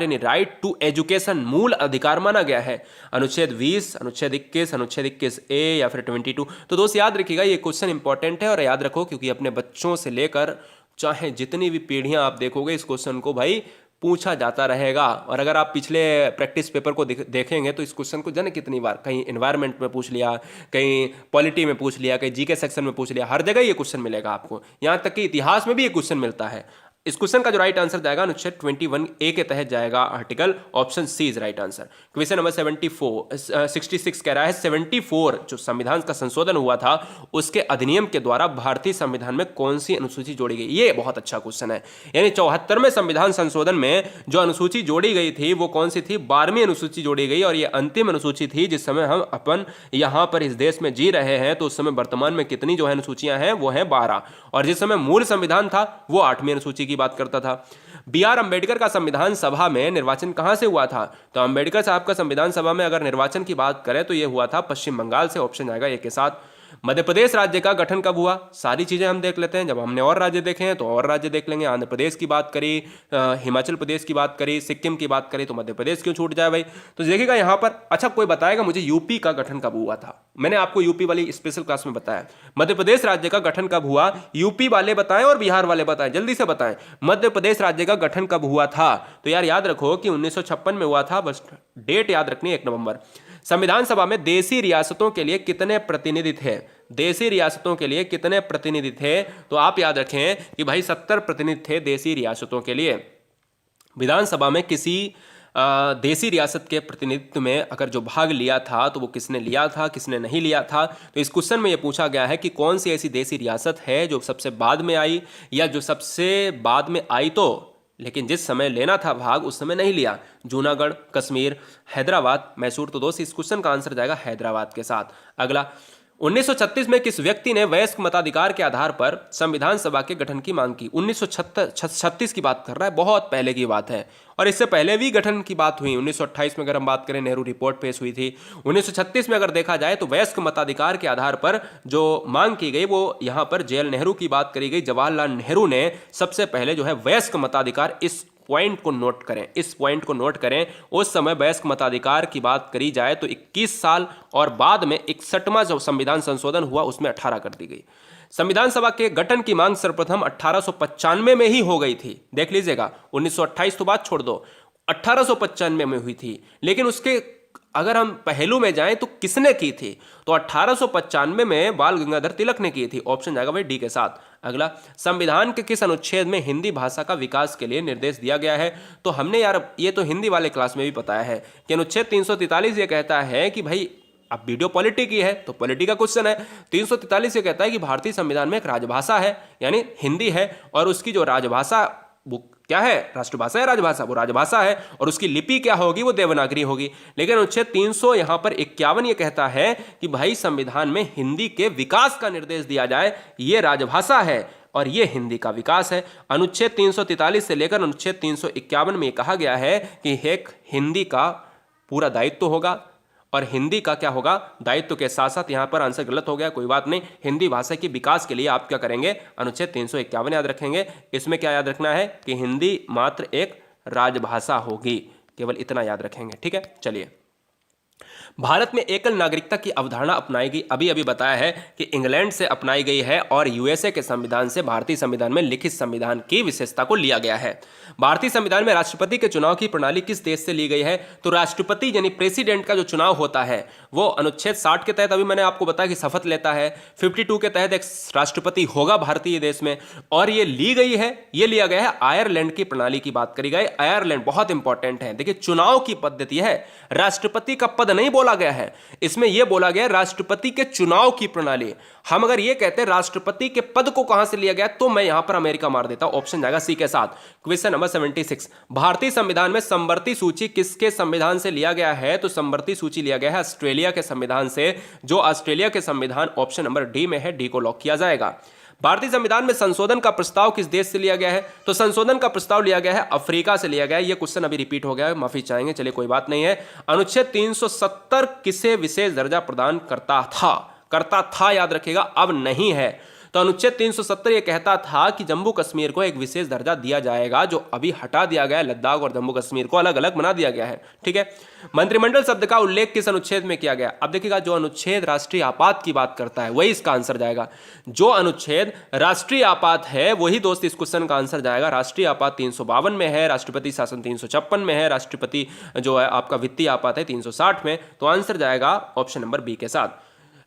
यानी right to education मूल अधिकार माना गया है। अनुच्छेद 20, अनुच्छेद 21, अनुच्छेद 21A या फिर 22। तो दोस्त याद रखिएगा, ये क्वेश्चन इंपॉर्टेंट है और याद रखो, क्योंकि अपने बच्चों से लेकर चाहे जितनी भी पीढ़ियां आप देखोगे इस क्वेश्चन को भाई पूछा जाता रहेगा। और अगर आप पिछले प्रैक्टिस पेपर को देखेंगे तो इस क्वेश्चन को जाने कितनी बार कहीं एनवायरनमेंट में पूछ लिया, कहीं पॉलिटी में पूछ लिया, कहीं जीके सेक्शन में पूछ लिया, हर जगह ये क्वेश्चन मिलेगा आपको। यहाँ तक कि इतिहास में भी ये क्वेश्चन मिलता है। इस क्वेश्चन का जो राइट आंसर जाएगा अनुच्छेद 21A के तहत जाएगा article, option C is right answer. Question number 66 कह रहा है 74 जो संविधान का संशोधन हुआ था उसके अधिनियम के द्वारा भारतीय संविधान में कौन सी अनुसूची जोड़ी गई। ये बहुत अच्छा क्वेश्चन है। यानी 74वें संविधान संशोधन में जो अनुसूची जोड़ी गई थी वो कौन सी थी? 12वीं अनुसूची जोड़ी गई और ये अंतिम अनुसूची थी। जिस समय हम अपन यहाँ पर इस देश में जी रहे हैं तो उस समय वर्तमान में कितनी जो है अनुसूचियां हैं वो हैं 12, और जिस समय मूल संविधान था वो 8वीं अनुसूची की बात करता था। B.R. अंबेडकर का संविधान सभा में निर्वाचन कहां से हुआ था? तो अंबेडकर साहब का संविधान सभा में अगर निर्वाचन की बात करें तो यह हुआ था पश्चिम बंगाल से, ऑप्शन आएगा ए के साथ। मध्य प्रदेश राज्य का गठन कब हुआ? सारी चीजें हम देख लेते हैं, जब हमने और राज्य देखे हैं तो और राज्य देख लेंगे। आंध्र प्रदेश की बात करी, हिमाचल प्रदेश की बात करी, सिक्किम की बात करी, तो मध्य प्रदेश क्यों छूट जाए भाई? तो देखिएगा यहाँ पर, अच्छा कोई बताएगा मुझे यूपी का गठन कब हुआ था? मैंने आपको यूपी वाली स्पेशल क्लास में बताया। मध्य प्रदेश राज्य का गठन कब हुआ? यूपी वाले बताएं और बिहार वाले बताएं, जल्दी से बताएं। मध्य प्रदेश राज्य का गठन कब हुआ था? तो यार याद रखो कि 1956 में हुआ था, बस डेट याद रखनी है, 1 नवंबर। संविधान सभा में देशी रियासतों के लिए कितने प्रतिनिधि थे? देशी रियासतों के लिए कितने प्रतिनिधि थे? तो आप याद रखें कि भाई 70 प्रतिनिधि थे देशी रियासतों के लिए। विधानसभा में किसी देशी रियासत के प्रतिनिधित्व में अगर जो भाग लिया था तो वो किसने लिया था, किसने नहीं लिया था? तो इस क्वेश्चन में ये पूछा गया है कि कौन सी ऐसी देशी रियासत है जो सबसे बाद में आई, या जो सबसे बाद में आई तो लेकिन जिस समय लेना था भाग उस समय नहीं लिया। जूनागढ़, कश्मीर, हैदराबाद, मैसूर। तो दोस्त इस क्वेश्चन का आंसर जाएगा हैदराबाद के साथ। अगला, 1936 में किस व्यक्ति ने वयस्क मताधिकार के आधार पर संविधान सभा के गठन की मांग की? 1936 की बात कर रहा है, बहुत पहले की बात है। और इससे पहले भी गठन की बात हुई। 1928 में अगर हम बात करें, नेहरू रिपोर्ट पेश हुई थी। 1936 में अगर देखा जाए तो वयस्क मताधिकार के आधार पर जो मांग की गई वो यहाँ पर जेएल नेहरू की बात करी गई। जवाहरलाल नेहरू ने सबसे पहले जो है वयस्क मताधिकार, इस पॉइंट को नोट करें, इस पॉइंट को नोट करें। उस समय वयस्क मताधिकार की बात करी जाए तो 21 साल, और बाद में 61वां जो संविधान संशोधन हुआ उसमें 18 कर दी गई। संविधान सभा के गठन की मांग सर्वप्रथम 1895 में ही हो गई थी। देख लीजिएगा, 1928 तो बात छोड़ दो, 1895 में हुई थी। लेकिन उसके अगर हम पहलू में जाएं तो किसने की थी? तो 1895 में बाल गंगाधर तिलक ने की थी। ऑप्शन जाएगा भाई डी के साथ। अगला, संविधान के किस अनुच्छेद में हिंदी भाषा का विकास के लिए निर्देश दिया गया है? तो हमने यार ये तो हिंदी वाले क्लास में भी बताया है कि अनुच्छेद 343 ये कहता है कि भाई, अब वीडियो पॉलिटी की है तो पॉलिटी का क्वेश्चन है। 343 ये कहता है कि भारतीय संविधान में एक राजभाषा है, यानी हिंदी है, और उसकी जो राजभाषा वो क्या है? राष्ट्रभाषा है, राजभाषा, वो राजभाषा है, और उसकी लिपि क्या होगी? वो देवनागरी होगी। लेकिन अनुच्छेद 300 यहां पर 51 ये कहता है कि भाई संविधान में हिंदी के विकास का निर्देश दिया जाए, ये राजभाषा है और ये हिंदी का विकास है। अनुच्छेद 343 से लेकर अनुच्छेद 351 में कहा गया है कि एक हिंदी का पूरा दायित्व होगा, और हिंदी का क्या होगा? दायित्व के साथ साथ, यहां पर आंसर गलत हो गया, कोई बात नहीं। हिंदी भाषा के विकास के लिए आप क्या करेंगे? अनुच्छेद 351 याद रखेंगे। इसमें क्या याद रखना है कि हिंदी मात्र एक राजभाषा होगी, केवल इतना याद रखेंगे, ठीक है। चलिए, भारत में एकल नागरिकता की अवधारणा अपनाई गई, अभी अभी बताया है कि इंग्लैंड से अपनाई गई है, और यूएसए के संविधान से भारतीय संविधान में लिखित संविधान की विशेषता को लिया गया है। भारतीय संविधान में राष्ट्रपति के चुनाव की प्रणाली किस देश से ली गई है? तो राष्ट्रपति यानी प्रेसिडेंट का जो चुनाव होता है वो अनुच्छेद 60 के तहत, अभी मैंने आपको बताया कि शपथ लेता है। 52 के तहत एक राष्ट्रपति होगा भारतीय देश में, और ये ली गई है, ये लिया गया है आयरलैंड की प्रणाली की बात करी गई। आयरलैंड बहुत इंपॉर्टेंट है। देखिए, चुनाव की पद्धति है, राष्ट्रपति का पद नहीं बोला गया है, इसमें यह बोला गया राष्ट्रपति के चुनाव की प्रणाली। हम अगर ये कहते हैं राष्ट्रपति के पद को कहां से लिया गया, तो मैं यहां पर अमेरिका मार देता हूं। ऑप्शन जाएगा सी के साथ। क्वेश्चन नंबर 76, भारतीय संविधान में समवर्ती सूची किसके संविधान से लिया गया है? तो समवर्ती सूची लिया गया है ऑस्ट्रेलिया के संविधान से, जो ऑस्ट्रेलिया के संविधान ऑप्शन नंबर डी में है, डी को लॉक किया जाएगा। भारतीय संविधान में संशोधन का प्रस्ताव किस देश से लिया गया है? तो संशोधन का प्रस्ताव लिया गया है अफ्रीका से लिया गया है। यह क्वेश्चन अभी रिपीट हो गया है, माफी चाहेंगे, चलिए कोई बात नहीं है। अनुच्छेद 370 किसे विशेष दर्जा प्रदान करता था? याद रखिएगा, अब नहीं है। तो अनुच्छेद 370 ये कहता था कि जम्मू कश्मीर को एक विशेष दर्जा दिया जाएगा, जो अभी हटा दिया गया है। लद्दाख और जम्मू कश्मीर को अलग अलग बना दिया गया है। ठीक है, मंत्रिमंडल शब्द का उल्लेख किस अनुच्छेद में किया गया? अब देखिएगा, जो अनुच्छेद राष्ट्रीय आपात की बात करता है वही इसका आंसर जाएगा। जो अनुच्छेद राष्ट्रीय आपात है वही दोस्त इस क्वेश्चन का आंसर जाएगा। राष्ट्रीय आपात 352 में है, राष्ट्रपति शासन 356 में है, राष्ट्रपति जो है आपका वित्तीय आपात है 360 में। तो आंसर जाएगा ऑप्शन नंबर बी के साथ।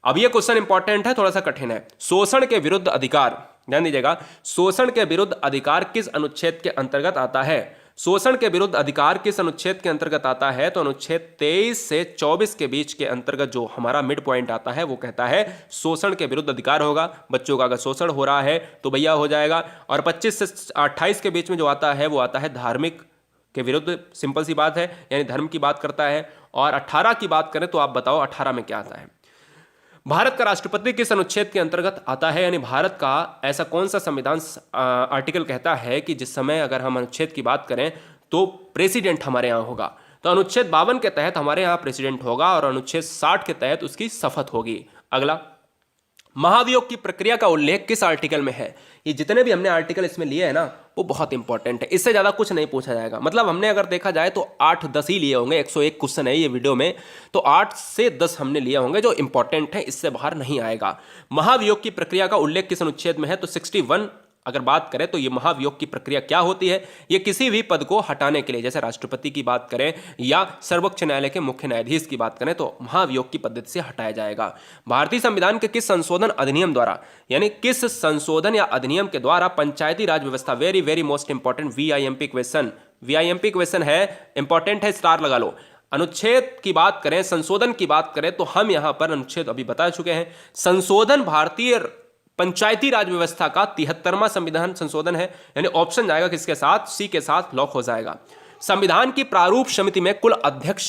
अब यह क्वेश्चन इंपॉर्टेंट है, थोड़ा सा कठिन है। शोषण के विरुद्ध अधिकार, ध्यान दीजिएगा, शोषण के विरुद्ध अधिकार किस अनुच्छेद के अंतर्गत आता है? शोषण के विरुद्ध अधिकार किस अनुच्छेद के अंतर्गत आता है? तो अनुच्छेद 23 से 24 के बीच के अंतर्गत जो हमारा मिड पॉइंट आता है वो कहता है शोषण के विरुद्ध अधिकार होगा। बच्चों का अगर शोषण हो रहा है तो भैया हो जाएगा। और 25 से 28 के बीच में जो आता है वो आता है धार्मिक के विरुद्ध, सिंपल सी बात है, यानी धर्म की बात करता है। और 18 की बात करें तो आप बताओ 18 में क्या आता है? भारत का राष्ट्रपति किस अनुच्छेद के अंतर्गत आता है? यानी भारत का ऐसा कौन सा संविधान आर्टिकल कहता है कि जिस समय अगर हम अनुच्छेद की बात करें तो प्रेसिडेंट हमारे यहाँ होगा? तो अनुच्छेद 52 के तहत हमारे यहाँ प्रेसिडेंट होगा और अनुच्छेद 60 के तहत उसकी शपथ होगी। अगला, महाभियोग की प्रक्रिया का उल्लेख किस आर्टिकल में है? ये जितने भी हमने आर्टिकल इसमें लिए हैं ना वो बहुत इंपॉर्टेंट है, इससे ज्यादा कुछ नहीं पूछा जाएगा। मतलब हमने अगर देखा जाए तो 8-10 ही लिए होंगे, 101 क्वेश्चन है ये वीडियो में, तो 8 से 10 हमने लिए होंगे जो इंपॉर्टेंट है, इससे बाहर नहीं आएगा। महाभियोग की प्रक्रिया का उल्लेख किस अनुच्छेद में है? तो 61 अगर बात करें तो ये महाभियोग की प्रक्रिया क्या होती है? ये किसी भी पद को हटाने के लिए, जैसे राष्ट्रपति की बात करें या सर्वोच्च न्यायालय के मुख्य न्यायाधीश की बात करें, तो महाभियोग की पद्धति से हटाया जाएगा। भारतीय संविधान के किस संशोधन अधिनियम द्वारा, यानी किस संशोधन या अधिनियम के द्वारा पंचायती राज व्यवस्था, very very most important VIMP question, VIMP question है, इंपॉर्टेंट है, स्टार लगा लो। अनुच्छेद की बात करें, संशोधन की बात करें तो हम यहां पर अनुच्छेद अभी बता चुके हैं। संशोधन भारतीय पंचायती राज व्यवस्था का 73वां संविधान संशोधन है, यानी ऑप्शन जाएगा किसके साथ? सी के साथ लॉक हो जाएगा। संविधान की प्रारूप समिति में कुल अध्यक्ष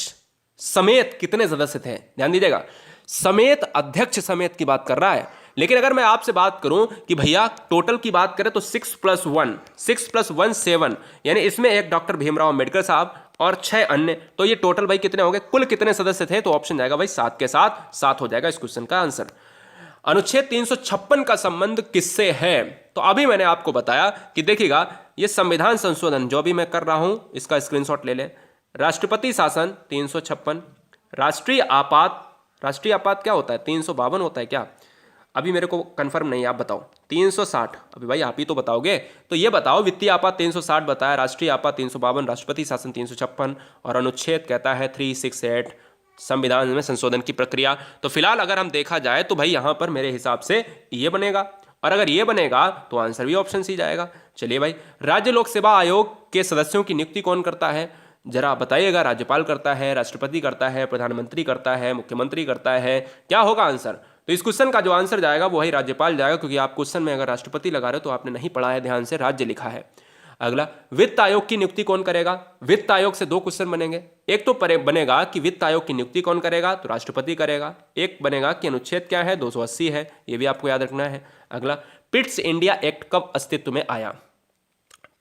समेत कितने सदस्य थे? ध्यान दीजिएगा, समेत, अध्यक्ष समेत की बात कर रहा है। लेकिन अगर मैं आपसे बात करूं कि भैया टोटल की बात करें तो 6 + 1 7, यानी इसमें एक डॉक्टर भीमराव अंबेडकर साहब और 6 अन्य, तो ये टोटल भाई कितने हो गए? कुल कितने सदस्य थे? तो ऑप्शन जाएगा भाई 7 के साथ, 7 हो जाएगा इस क्वेश्चन का आंसर। अनुच्छेद 356 का संबंध किससे है? तो अभी मैंने आपको बताया कि देखिएगा, ये संविधान संशोधन जो भी मैं कर रहा हूं इसका स्क्रीनशॉट ले लें। राष्ट्रपति शासन 356, राष्ट्रीय आपात क्या होता है? 352 होता है क्या? अभी मेरे को कंफर्म नहीं है, आप बताओ। 360, अभी भाई आप ही तो बताओगे, तो ये बताओ। वित्तीय आपात 360 बताया, राष्ट्रीय आपात 352, राष्ट्रपति शासन 356 और अनुच्छेद कहता है 368 संविधान में संशोधन की प्रक्रिया। तो फिलहाल अगर हम देखा जाए तो भाई यहां पर मेरे हिसाब से ये बनेगा, और अगर ये बनेगा तो आंसर भी ऑप्शन सी जाएगा। चलिए भाई, राज्य लोक सेवा आयोग के सदस्यों की नियुक्ति कौन करता है? जरा बताइएगा। राज्यपाल करता है, राष्ट्रपति करता है, प्रधानमंत्री करता है, मुख्यमंत्री करता है, क्या होगा आंसर? तो इस क्वेश्चन का जो आंसर जाएगा वो वही राज्यपाल जाएगा, क्योंकि आप क्वेश्चन में अगर राष्ट्रपति लगा रहे हो तो आपने नहीं पढ़ा है ध्यान से, राज्य लिखा है। अगला, वित्त आयोग की नियुक्ति कौन करेगा? वित्त आयोग से 2 क्वेश्चन बनेंगे। एक तो बनेगा कि वित्त आयोग की नियुक्ति कौन करेगा, तो राष्ट्रपति करेगा। एक बनेगा कि अनुच्छेद क्या है? 280 है, ये भी आपको याद रखना है। अगला, पिट्स इंडिया एक्ट कब अस्तित्व में आया?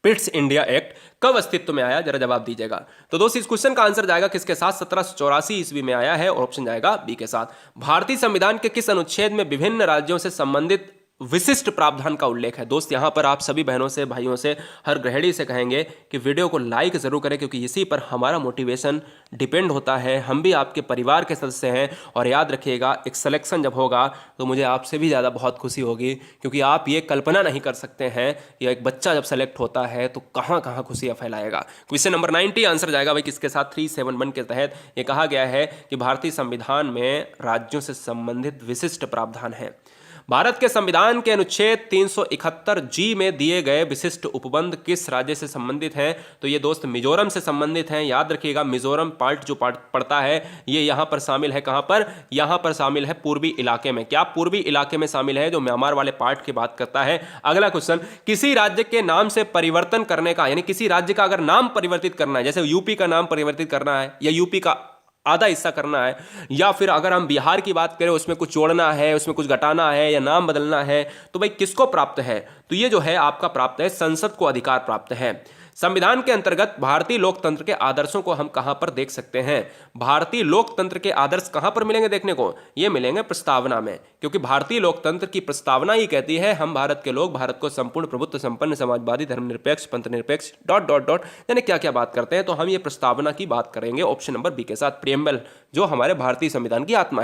पिट्स इंडिया एक्ट कब अस्तित्व में आया? जरा जवाब दीजिएगा। तो दोस्त इस क्वेश्चन का आंसर जाएगा किसके साथ? 1784 ईस्वी में आया है, और ऑप्शन जाएगा बी के साथ। भारतीय संविधान के किस अनुच्छेद में विभिन्न राज्यों से संबंधित विशिष्ट प्रावधान का उल्लेख है? दोस्त यहां पर आप सभी बहनों से, भाइयों से, हर गृहिणी से कहेंगे कि वीडियो को लाइक जरूर करें, क्योंकि इसी पर हमारा मोटिवेशन डिपेंड होता है। हम भी आपके परिवार के सदस्य हैं, और याद रखिएगा एक सिलेक्शन जब होगा तो मुझे आपसे भी ज़्यादा बहुत खुशी होगी, क्योंकि आप ये कल्पना नहीं कर सकते हैं कि एक बच्चा जब सेलेक्ट होता है तो कहाँ कहाँ खुशियाँ फैलाएगा। क्वेश्चन नंबर 90 आंसर जाएगा भाई किसके साथ? 371 के तहत ये कहा गया है कि भारतीय संविधान में राज्यों से संबंधित विशिष्ट प्रावधान है। भारत के संविधान के अनुच्छेद 371 जी में दिए गए विशिष्ट उपबंध किस राज्य से संबंधित हैं? तो ये दोस्त मिजोरम से संबंधित हैं। याद रखिएगा, मिजोरम पार्ट जो पड़ता है ये यहाँ पर शामिल है। कहाँ पर? यहाँ पर शामिल है पूर्वी इलाके में। क्या पूर्वी इलाके में शामिल है, जो म्यांमार वाले पार्ट की बात करता है। अगला क्वेश्चन, किसी राज्य के नाम से परिवर्तन करने का, यानी किसी राज्य का अगर नाम परिवर्तित करना है, जैसे यूपी का नाम परिवर्तित करना है या यूपी का आधा हिस्सा करना है, या फिर अगर हम बिहार की बात करें उसमें कुछ जोड़ना है, उसमें कुछ घटाना है या नाम बदलना है, तो भाई किसको प्राप्त है? तो ये जो है आपका प्राप्त है, संसद को अधिकार प्राप्त है। संविधान के अंतर्गत भारतीय लोकतंत्र के आदर्शों को हम कहां पर देख सकते हैं? भारतीय लोकतंत्र के आदर्श कहां पर मिलेंगे देखने को? ये मिलेंगे प्रस्तावना में, क्योंकि भारतीय लोकतंत्र की प्रस्तावना ही कहती है हम भारत के लोग भारत को संपूर्ण प्रभुत्व संपन्न समाजवादी धर्मनिरपेक्ष पंथनिरपेक्ष डॉट डॉट डॉट यानी क्या क्या बात करते हैं। तो हम ये प्रस्तावना की बात करेंगे ऑप्शन नंबर बी के साथ, प्रियम्बल, जो हमारे भारतीय संविधान की आत्मा है।